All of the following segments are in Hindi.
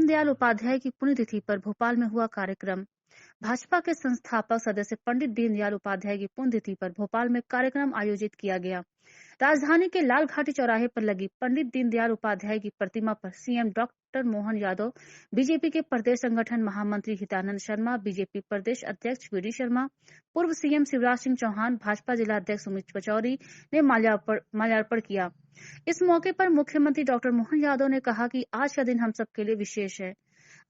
दीनदयाल उपाध्याय की पुण्यतिथि पर भोपाल में हुआ कार्यक्रम। भाजपा के संस्थापक सदस्य पंडित दीनदयाल उपाध्याय की पुण्यतिथि पर भोपाल में कार्यक्रम आयोजित किया गया। राजधानी के लाल घाटी चौराहे पर लगी पंडित दीनदयाल उपाध्याय की प्रतिमा पर CM doctor Mohan Yadav, BJP के प्रदेश संगठन महामंत्री हितानंद शर्मा, बीजेपी प्रदेश अध्यक्ष वीडी शर्मा, पूर्व सीएम शिवराज सिंह चौहान, भाजपा जिला अध्यक्ष सुमित पचौरी ने माल्यार्पण किया। इस मौके पर मुख्यमंत्री डॉक्टर मोहन यादव ने कहा कि आज का दिन हम सबके लिए विशेष है।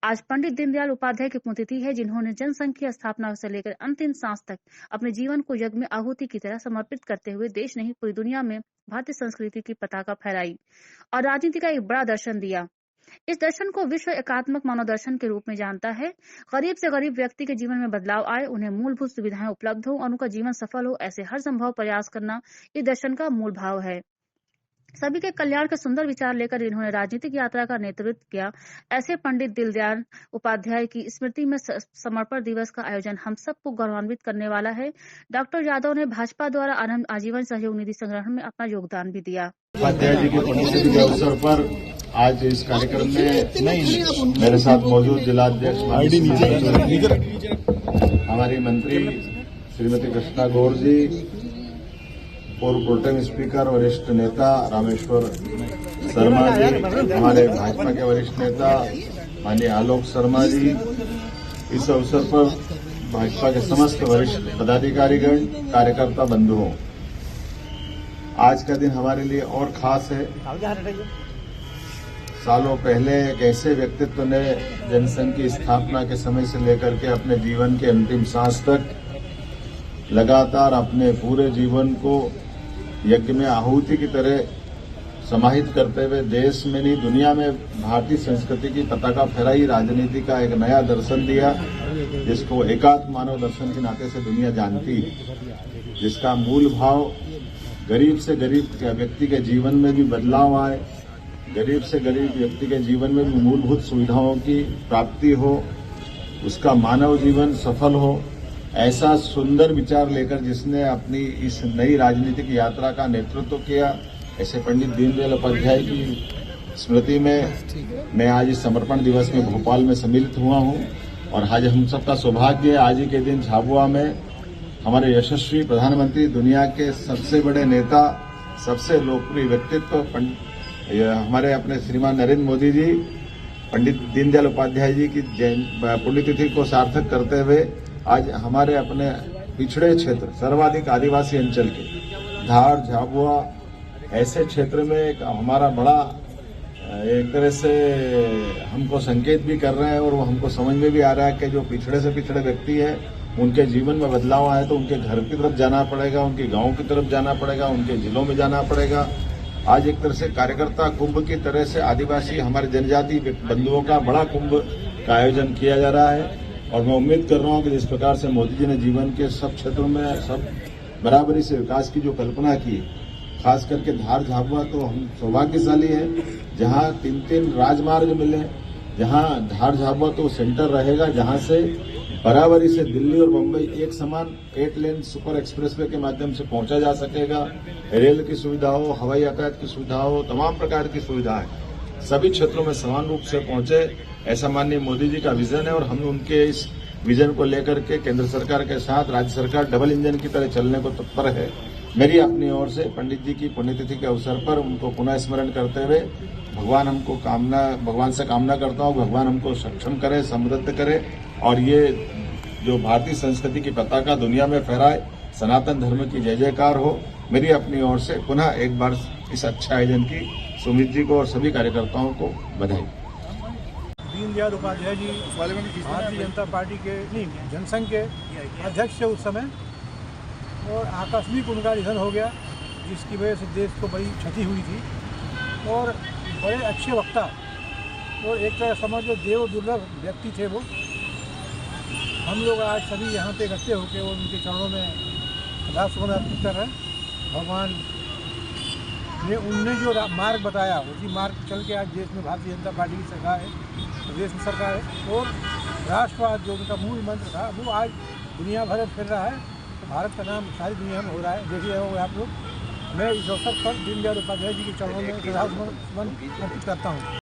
आज पंडित दीनदयाल उपाध्याय की पुण्यतिथि है, जिन्होंने जनसंघ की स्थापना से लेकर अंतिम सांस तक अपने जीवन को यज्ञ में आहुति की तरह समर्पित करते हुए देश नहीं पूरी दुनिया में भारतीय संस्कृति की पताका फहराई और राजनीति का एक बड़ा दर्शन दिया। इस दर्शन को विश्व एकात्मक मानव दर्शन के रूप में जानता है। गरीब से गरीब व्यक्ति के जीवन में बदलाव आए, उन्हें मूलभूत सुविधाएं उपलब्ध हो और उनका जीवन सफल हो, ऐसे हर संभव प्रयास करना इस दर्शन का मूल भाव है। सभी के कल्याण के सुंदर विचार लेकर इन्होंने राजनीतिक यात्रा का नेतृत्व किया। ऐसे पंडित दीनदयाल उपाध्याय की स्मृति में समर्पण दिवस का आयोजन हम सबको गौरवान्वित करने वाला है। डॉक्टर यादव ने भाजपा द्वारा आरंभ आजीवन सहयोग निधि संग्रहण में अपना योगदान भी दिया। उपाध्याय जी की पुण्यतिथि के अवसर पर आज इस कार्यक्रम में मेरे साथ मौजूद जिलाध्यक्ष हमारी मंत्री श्रीमती कृष्णा गौर जी, पूर्व प्रोटेम स्पीकर वरिष्ठ नेता रामेश्वर शर्मा जी, हमारे भाजपा के वरिष्ठ नेता माननीय आलोक शर्मा जी, इस अवसर पर भाजपा के समस्त वरिष्ठ पदाधिकारीगण, कार्यकर्ता बंधुओं, आज का दिन हमारे लिए और खास है। सालों पहले एक ऐसे व्यक्तित्व ने जनसंघ की स्थापना के समय से लेकर के अपने जीवन के अंतिम सांस तक लगातार अपने पूरे जीवन को यज्ञ में आहुति की तरह समाहित करते हुए देश में नहीं दुनिया में भारतीय संस्कृति की पताका फहराई, राजनीति का एक नया दर्शन दिया, जिसको एकात्म मानव दर्शन के नाते से दुनिया जानती है, जिसका मूल भाव गरीब से गरीब व्यक्ति के जीवन में भी बदलाव आए, गरीब से गरीब व्यक्ति के जीवन में भी मूलभूत सुविधाओं की प्राप्ति हो, उसका मानव जीवन सफल हो, ऐसा सुंदर विचार लेकर जिसने अपनी इस नई राजनीतिक यात्रा का नेतृत्व किया, ऐसे पंडित दीनदयाल उपाध्याय की स्मृति में मैं आज इस समर्पण दिवस में भोपाल में सम्मिलित हुआ हूं। और आज हम सबका सौभाग्य है, आज ही के दिन झाबुआ में हमारे यशस्वी प्रधानमंत्री, दुनिया के सबसे बड़े नेता, सबसे लोकप्रिय व्यक्तित्व हमारे अपने श्रीमान नरेंद्र मोदी जी पंडित दीनदयाल उपाध्याय जी की पुण्यतिथि को सार्थक करते हुए आज हमारे अपने पिछड़े क्षेत्र, सर्वाधिक आदिवासी अंचल के धार, झाबुआ ऐसे क्षेत्र में एक हमारा बड़ा एक तरह से हमको संकेत भी कर रहे हैं और वो हमको समझ में भी आ रहा है कि जो पिछड़े से पिछड़े व्यक्ति है, उनके जीवन में बदलाव आए तो उनके घर की तरफ जाना पड़ेगा, उनके गांव की तरफ जाना पड़ेगा, उनके जिलों में जाना पड़ेगा। आज एक तरह से कार्यकर्ता कुंभ की तरह से आदिवासी हमारे जनजाति बंधुओं का बड़ा कुंभ का आयोजन किया जा रहा है। और मैं उम्मीद कर रहा हूं कि जिस प्रकार से मोदी जी ने जीवन के सब क्षेत्रों में सब बराबरी से विकास की जो कल्पना की, खास करके धार झाबुआ तो हम सौभाग्यशाली है जहां 3 राजमार्ग मिले, जहां धार झाबुआ तो सेंटर रहेगा जहां से बराबरी से दिल्ली और मुंबई एक समान 8 लेन सुपर एक्सप्रेसवे के माध्यम से पहुंचा जा सकेगा। रेल की सुविधा हो, हवाई यातायात की सुविधा हो, तमाम प्रकार की सुविधाएं सभी क्षेत्रों में समान रूप से पहुंचे, ऐसा माननीय मोदी जी का विजन है। और हम उनके इस विजन को लेकर के केंद्र सरकार के साथ राज्य सरकार डबल इंजन की तरह चलने को तत्पर है। मेरी अपनी ओर से पंडित जी की पुण्यतिथि के अवसर पर उनको पुनः स्मरण करते हुए भगवान से कामना करता हूँ, भगवान हमको सक्षम करे, समृद्ध करे और ये जो भारतीय संस्कृति की पताका दुनिया में फहराए, सनातन धर्म की जय जयकार हो। मेरी अपनी ओर से पुनः एक बार इस अच्छे आयोजन की सुमित जी को और सभी कार्यकर्ताओं को बधाई। दीनदयाल उपाध्याय जी भारतीय जनता पार्टी के जनसंघ के अध्यक्ष थे उस समय, और आकस्मिक उनका निधन हो गया, जिसकी वजह से देश को बड़ी क्षति हुई थी। और बड़े अच्छे वक्ता और एक तरह समझ लो देव दुर्लभ व्यक्ति थे वो। हम लोग आज सभी यहाँ पे इकट्ठे होकर और उनके चरणों में श्रद्धासुमन अर्पित कर रहे हैं। भगवान ने उनने जो मार्ग बताया उसी मार्ग चल के आज देश में भारतीय जनता पार्टी की सरकार है, प्रदेश में सरकार है, और राष्ट्रवाद जो उनका मूल मंत्र था वो आज दुनिया भर में फिर रहा है। तो भारत का नाम सारी दुनिया में हो रहा है, देखिए होगा आप लोग। मैं इस अवसर पर दीनदयाल उपाध्याय जी के चरणों में श्रद्धासुमन अर्पित करता हूँ।